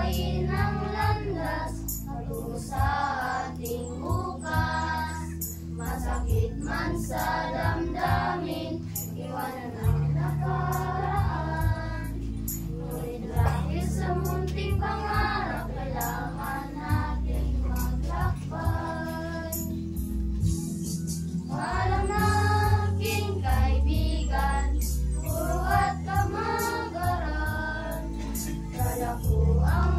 lupain ang landas patungo sa ating bukas. Masakit man sa damdamin, iwanan ang nakaraan. Ngunit dahil sa munting pangarap, kailangan nating maglakbay. Paalam na aking kaibigan, puro at kamagaran, dala ko ang